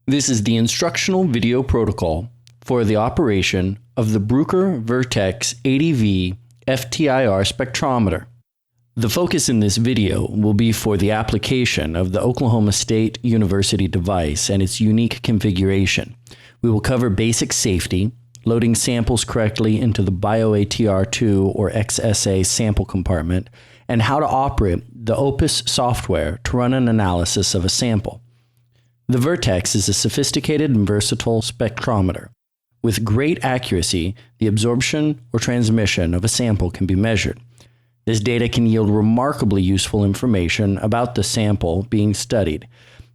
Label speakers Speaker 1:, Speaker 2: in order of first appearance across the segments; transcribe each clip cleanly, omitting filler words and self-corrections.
Speaker 1: This is the instructional video protocol for the operation of the Bruker Vertex ADV FTIR spectrometer. The focus in this video will be for the application of the Oklahoma State University device and its unique configuration. We will cover basic safety, loading samples correctly into the BioATR2 or XSA sample compartment, and how to operate the Opus software to run an analysis of a sample. The Vertex is a sophisticated and versatile spectrometer. With great accuracy, the absorption or transmission of a sample can be measured. This data can yield remarkably useful information about the sample being studied.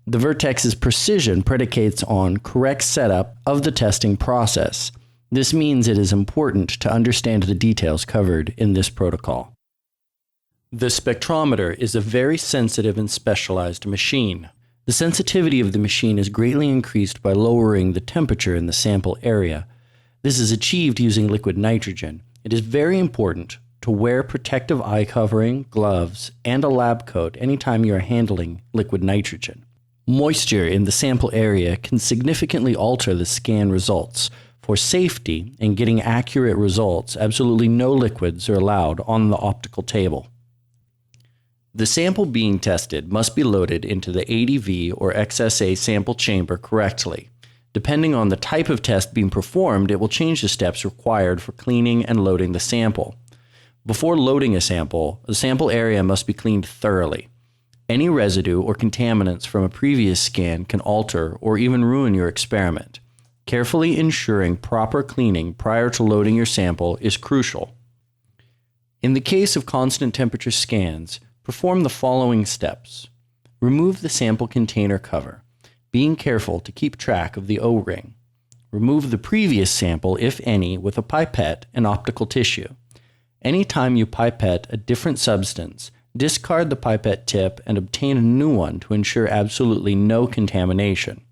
Speaker 1: The Vertex's precision predicates on correct setup of the testing process. This means it is important to understand the details covered in this protocol. The spectrometer is a very sensitive and specialized machine. The sensitivity of the machine is greatly increased by lowering the temperature in the sample area. This is achieved using liquid nitrogen. It is very important to wear protective eye covering, gloves, and a lab coat anytime you are handling liquid nitrogen. Moisture in the sample area can significantly alter the scan results. For safety and getting accurate results, absolutely no liquids are allowed on the optical table. The sample being tested must be loaded into the ADV or XSA sample chamber correctly. Depending on the type of test being performed, it will change the steps required for cleaning and loading the sample. Before loading a sample, the sample area must be cleaned thoroughly. Any residue or contaminants from a previous scan can alter or even ruin your experiment. Carefully ensuring proper cleaning prior to loading your sample is crucial. In the case of constant temperature scans, perform the following steps. Remove the sample container cover, being careful to keep track of the O-ring. Remove the previous sample, if any, with a pipette and optical tissue. Anytime you pipette a different substance, discard the pipette tip and obtain a new one to ensure absolutely no contamination.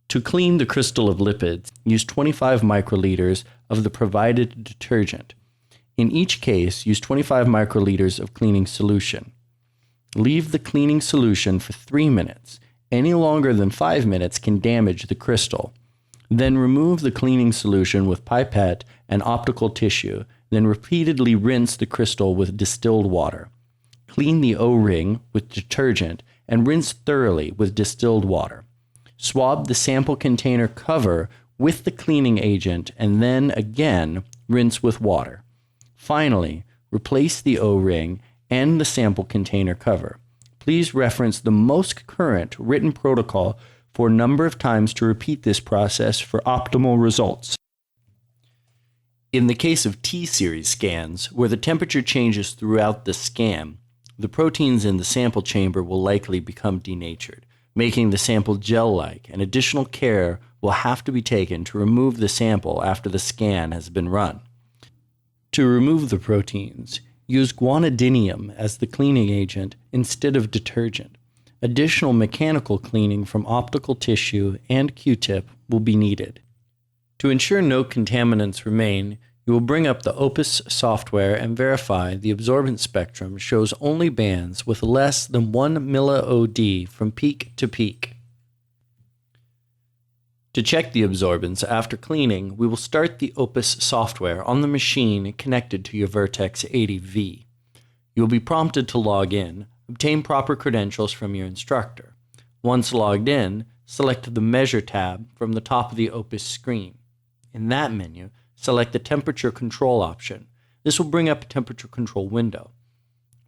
Speaker 1: To clean the crystal of lipids, use 25 microliters of the provided detergent. In each case, use 25 microliters of cleaning solution. Leave the cleaning solution for 3 minutes. Any longer than 5 minutes can damage the crystal. Then remove the cleaning solution with pipette and optical tissue, then repeatedly rinse the crystal with distilled water. Clean the O-ring with detergent and rinse thoroughly with distilled water. Swab the sample container cover with the cleaning agent and then again rinse with water. Finally, replace the O-ring and the sample container cover. Please reference the most current written protocol for a number of times to repeat this process for optimal results. In the case of T-series scans, where the temperature changes throughout the scan, the proteins in the sample chamber will likely become denatured, making the sample gel-like, and additional care will have to be taken to remove the sample after the scan has been run. To remove the proteins, use guanidinium as the cleaning agent instead of detergent. Additional mechanical cleaning from optical tissue and Q-tip will be needed. To ensure no contaminants remain, you will bring up the Opus software and verify the absorbance spectrum shows only bands with less than 1 milliOD from peak to peak. To check the absorbance after cleaning, we will start the Opus software on the machine connected to your Vertex ADV. You will be prompted to log in, obtain proper credentials from your instructor. Once logged in, select the Measure tab from the top of the Opus screen. In that menu, select the Temperature Control option. This will bring up a temperature control window.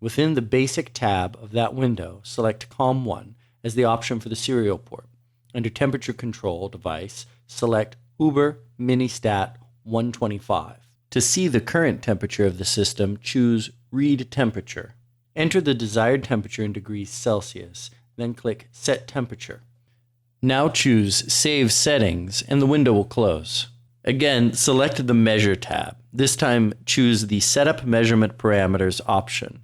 Speaker 1: Within the Basic tab of that window, select COM1 as the option for the serial port. Under Temperature Control Device, select Uber Ministat 125. To see the current temperature of the system, choose Read Temperature. Enter the desired temperature in degrees Celsius, then click Set Temperature. Now choose Save Settings, and the window will close. Again, select the Measure tab. This time, choose the Setup Measurement Parameters option.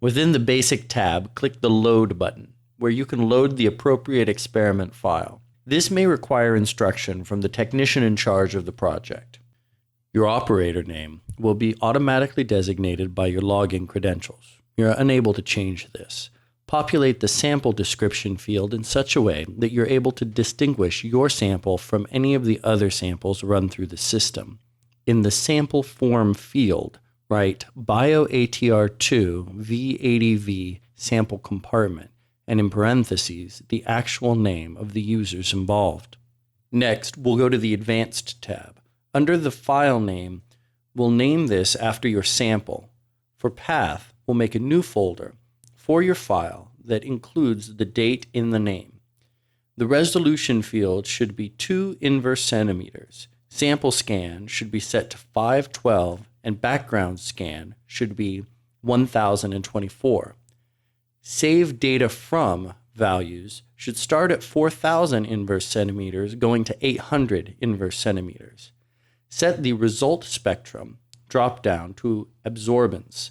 Speaker 1: Within the Basic tab, click the Load button, where you can load the appropriate experiment file. This may require instruction from the technician in charge of the project. Your operator name will be automatically designated by your login credentials. You're unable to change this. Populate the sample description field in such a way that you're able to distinguish your sample from any of the other samples run through the system. In the sample form field, write BioATR2 V80V sample compartment, and in parentheses, the actual name of the users involved. Next, we'll go to the Advanced tab. Under the file name, we'll name this after your sample. For path, we'll make a new folder for your file that includes the date in the name. The resolution field should be 2 inverse centimeters. Sample scan should be set to 512 and background scan should be 1024. Save data from values should start at 4000 inverse centimeters going to 800 inverse centimeters. Set the result spectrum drop-down to Absorbance.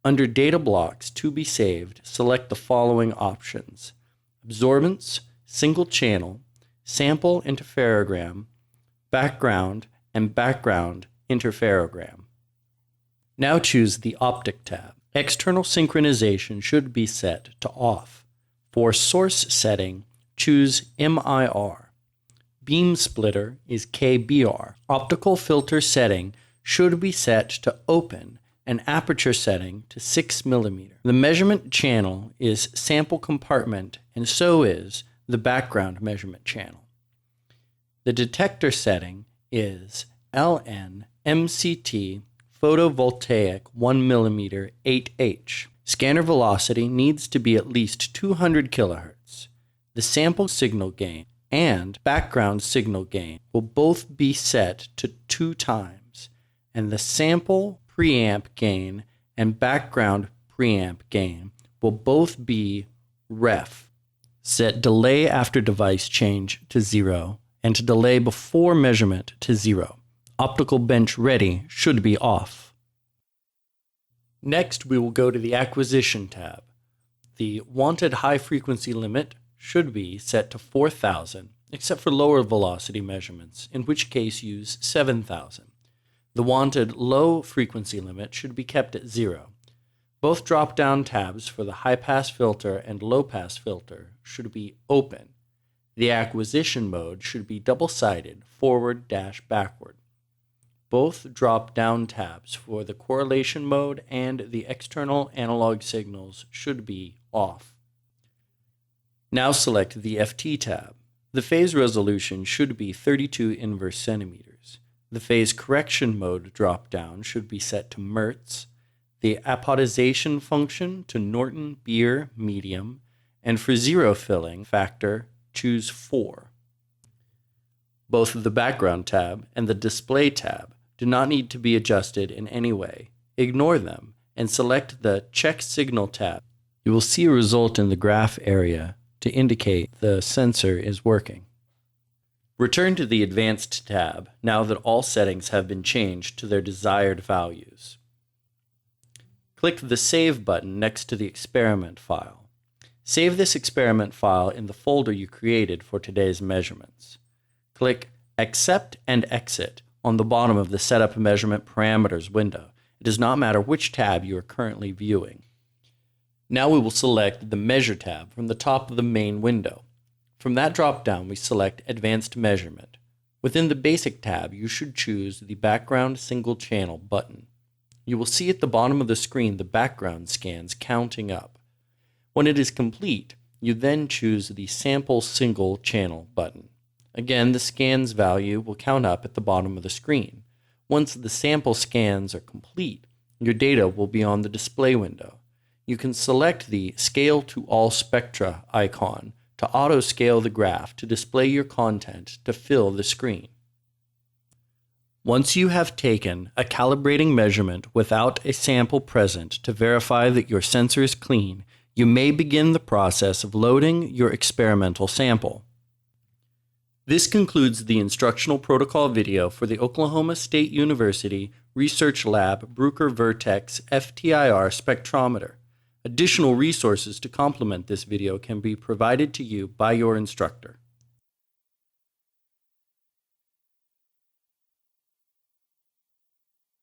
Speaker 1: Under data blocks to be saved, select the following options: Absorbance, single channel, sample interferogram, background, and background interferogram. Now choose the Optic tab. External synchronization should be set to off. For source setting, choose MIR. Beam splitter is KBR. Optical filter setting should be set to open and aperture setting to 6 mm. The measurement channel is sample compartment, and so is the background measurement channel. The detector setting is LN MCT photovoltaic 1 mm 8H. Scanner velocity needs to be at least 200 kHz. The sample signal gain and background signal gain will both be set to 2 times, and the sample preamp gain and background preamp gain will both be ref. Set delay after device change to 0 and to delay before measurement to 0. Optical bench ready should be off. Next, we will go to the Acquisition tab. The wanted high frequency limit should be set to 4000, except for lower velocity measurements, in which case use 7000. The wanted low frequency limit should be kept at 0. Both drop-down tabs for the high-pass filter and low-pass filter should be open. The acquisition mode should be double-sided, forward-backward. Both drop-down tabs for the correlation mode and the external analog signals should be off. Now select the FT tab. The phase resolution should be 32 inverse centimeters. The phase correction mode drop-down should be set to Mertz, the apodization function to Norton Beer medium, and for zero filling factor, choose 4. Both the background tab and the display tab do not need to be adjusted in any way. Ignore them and select the Check Signal tab. You will see a result in the graph area to indicate the sensor is working. Return to the Advanced tab now that all settings have been changed to their desired values. Click the Save button next to the experiment file. Save this experiment file in the folder you created for today's measurements. Click Accept and Exit on the bottom of the Setup Measurement Parameters window. It does not matter which tab you are currently viewing. Now we will select the Measure tab from the top of the main window. From that drop-down, we select Advanced Measurement. Within the Basic tab, you should choose the Background Single Channel button. You will see at the bottom of the screen the background scans counting up. When it is complete, you then choose the Sample Single Channel button. Again, the scans value will count up at the bottom of the screen. Once the sample scans are complete, your data will be on the display window. You can select the Scale to All Spectra icon to auto-scale the graph to display your content to fill the screen. Once you have taken a calibrating measurement without a sample present to verify that your sensor is clean, you may begin the process of loading your experimental sample. This concludes the instructional protocol video for the Oklahoma State University Research Lab Bruker Vertex FTIR spectrometer. Additional resources to complement this video can be provided to you by your instructor.